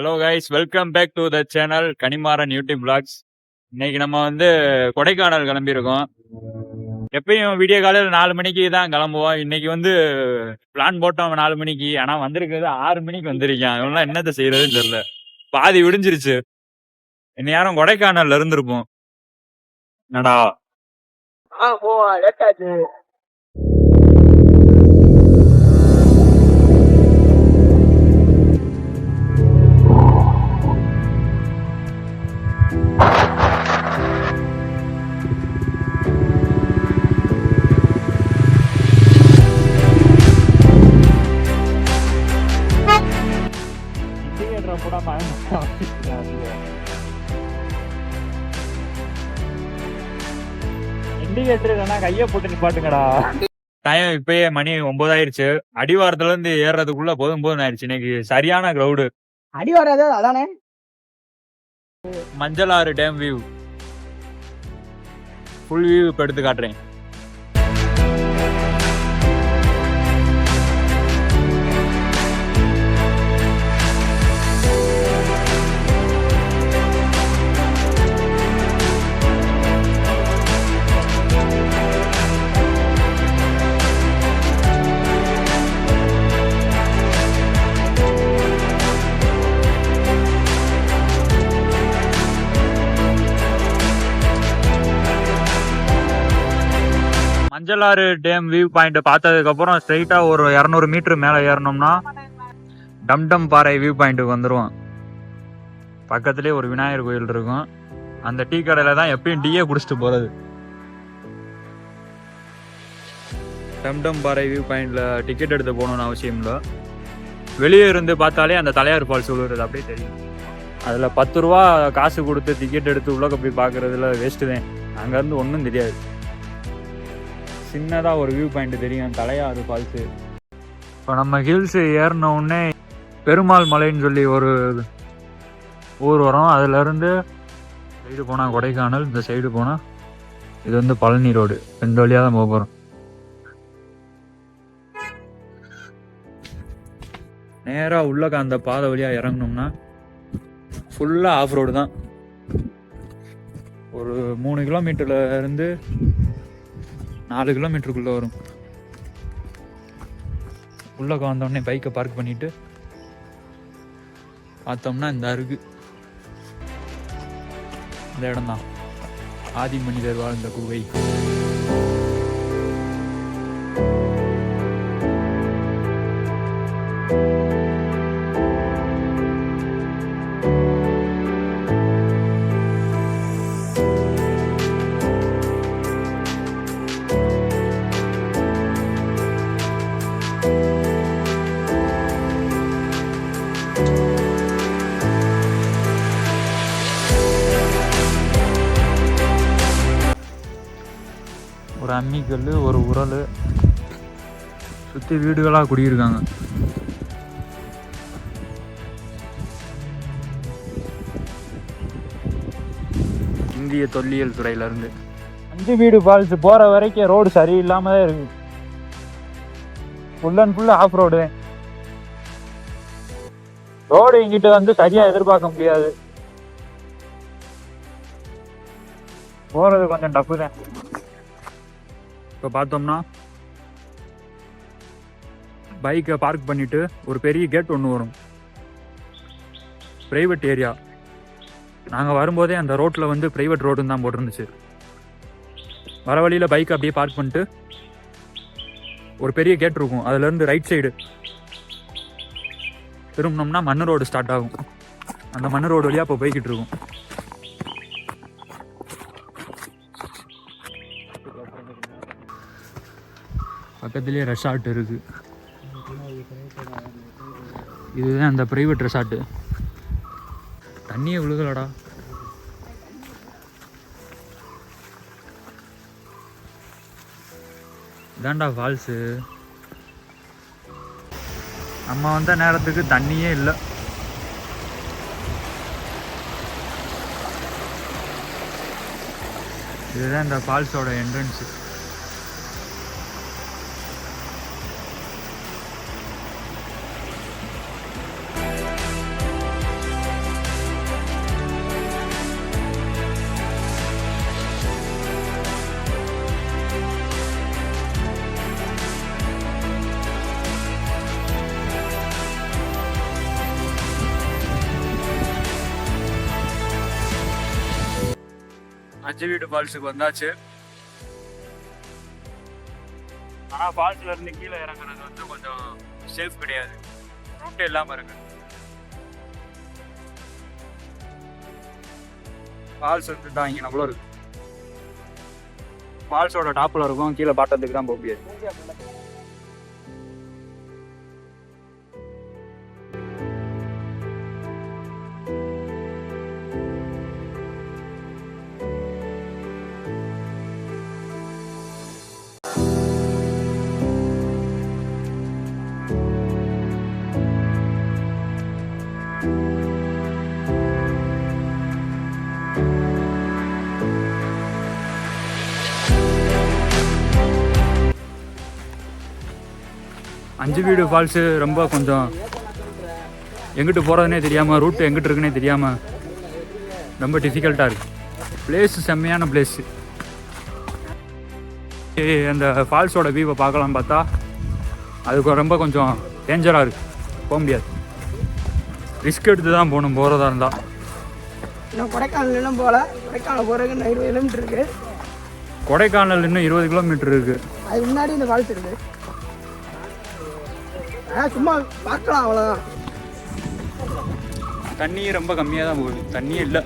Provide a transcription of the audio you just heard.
Hello guys, welcome back to the channel Kanimaran YouTube vlogs. இன்னைக்கு நம்ம வந்து கொடைக்கானல் கிளம்பியிருக்கோம். எப்பயும் வீடியோ காலையில் 4 மணிக்கு தான் கிளம்புவோம். இன்னைக்கு வந்து பிளான் போட்டோம் 4 மணிக்கு. ஆனா வந்திருக்கிறது 6 மணிக்கு வந்திருக்கேன். இவங்களாம் என்னத்த செய்யறதுன்னு தெரியல. பாதி விடிஞ்சிருச்சு. இந்நேரம் கொடைக்கானல்ல இருந்திருப்போம். என்னடா இண்டிகேட்டர் போடாம இண்டிகேட்டர் இல்லைன்னா கையை போட்டு நிப்பாட்டுங்கடா. டைம் இப்பயே மணி 9 ஆயிருச்சு. அடிவாரத்துல இருந்து ஏறுறதுக்குள்ள போதும் போதும் ஆயிடுச்சு. இன்னைக்கு சரியான கிரௌடு. அடிவாரது அதானே Manjalar dam view full view இப்போ எடுத்து காட்டுறேன். மஞ்சளாறு டேம் வியூ பாயிண்ட் பார்த்ததுக்கு அப்புறம் ஸ்ட்ரைட்டா ஒரு 200 மீட்டர் மேல ஏறணும்னா டம்டம் பாறை வியூ பாயிண்ட்டுக்கு வந்துருவோம். பக்கத்துலேயே ஒரு விநாயகர் கோயில் இருக்கும். அந்த டீ கடையில தான் எப்பயும் டீயே குடிச்சிட்டு போறது. டம்டம் பாறை வியூ பாயிண்ட்ல டிக்கெட் எடுத்து போகணும்னு அவசியம் இல்லை. வெளியே இருந்து பார்த்தாலே அந்த தலையார் ஃபால்ஸ் விழுறது அப்படியே தெரியும். அதில் 10 ரூபா காசு கொடுத்து டிக்கெட் எடுத்து உள்ள போய் பார்க்கறதுல வேஸ்ட்டு தான். அங்கேருந்து ஒன்றும் தெரியாது. சின்னதாக ஒரு வியூ பாயிண்ட் தெரியும், தலையாறு ஃபால்ஸு. இப்போ நம்ம ஹில்ஸ் ஏறின உடனே பெருமாள் மலைன்னு சொல்லி ஒரு ஊர் வரும். அதுலேருந்து சைடு போனால் கொடைக்கானல், இந்த சைடு போனால் இது வந்து பழனி ரோடு. இந்த வழியாக தான் போக போகிறோம். நேராக உள்ளக்க அந்த பாதை வழியாக இறங்கணும்னா ஃபுல்லாக ஆஃப் ரோடு தான். ஒரு 3 கிலோமீட்டர்ல இருந்து 4 கிலோமீட்டருக்குள்ள வரும். உள்ளக்க வந்தோடனே பைக்கை பார்க் பண்ணிட்டு பார்த்தோம்னா இந்த அருகு இந்த இடம் தான் ஆதி மனிதர் வாழ்ந்த குகை. ஒரு அம்மிக்கல், ஒரு உரல், சுற்றி வீடுகளாக குடியிருக்காங்க. இந்திய தொல்லியல் துறையிலேருந்து 5 வீடு ஃபால்ஸ் போகிற வரைக்கும் ரோடு சரியில்லாம தான் இருக்கு. Full and full off road. Road இங்கிட்ட வந்து சரியாக எதிர்பார்க்க முடியாது. போகிறது கொஞ்சம் டஃப்பு தான். இப்போ பார்த்தோம்னா பைக்கை பார்க் பண்ணிவிட்டு ஒரு பெரிய கேட் ஒன்று வரும், ப்ரைவேட் ஏரியா. நாங்கள் வரும்போதே அந்த ரோட்டில் வந்து ப்ரைவேட் ரோடுன்னு தான் போட்டிருந்துச்சு. வர வழியில் பைக்கை அப்படியே பார்க் பண்ணிட்டு ஒரு பெரிய கேட் இருக்கும். அதுலேருந்து ரைட் சைடு திரும்பினோம்னா மண் ரோடு ஸ்டார்ட் ஆகும். அந்த மண் ரோடு வழியாக இப்போ போய்கிட்டு இருக்கும். பக்கத்துலேயே ரெசார்ட் இருக்குது. இதுதான் அந்த ப்ரைவேட் ரெசார்ட்டு. தண்ணியே விழுகலடா. இதாண்டா ஃபால்ஸு. நம்ம வந்த நேரத்துக்கு தண்ணியே இல்லை. இதுதான் இந்த ஃபால்ஸோட என்ட்ரன்ஸு. அஞ்சு ஃபால்ஸுக்கு வந்தாச்சு. ஆனால் ஃபால்ஸ்ல இருந்து கீழே இறங்குறது வந்து கொஞ்சம் சேஃப் கிடையாது, ரூட் இல்லாமல் இருக்கு. ஃபால்ஸ் வந்துட்டா இங்கே நம்மளும் இருக்கு. ஃபால்ஸோட டாப்பில் இருக்கும், கீழே பாட்டத்துக்கு தான் போக முடியாது. அஞ்சு வீடு ஃபால்ஸு ரொம்ப கொஞ்சம் எங்கிட்டு போகிறதுனே தெரியாமல், ரூட்டு எங்கிட்டு இருக்குன்னே தெரியாமல் ரொம்ப டிஃபிகல்ட்டாக இருக்குது. பிளேஸு செம்மையான பிளேஸு. அந்த ஃபால்ஸோட வியூவை பார்க்கலாம் பார்த்தா அதுக்கு ரொம்ப கொஞ்சம் டேஞ்சராக இருக்குது, போக முடியாது. ரிஸ்க் எடுத்து தான் போகணும் போகிறதா இருந்தால். இன்னும் கொடைக்கானல்லாம் போகல, கொடைக்கானல் போகிறதுக்கு இன்னும் 20 கிலோமீட்டர் இருக்குது. கொடைக்கானல் இன்னும் 20 கிலோமீட்டர் இருக்குது. அது முன்னாடி இந்த ஃபால்ஸ் இருக்குது. சும்மா பார்க்கலாம், அவ்வளோதான். தண்ணி ரொம்ப கம்மியாக தான் போகுது, தண்ணியே இல்லை.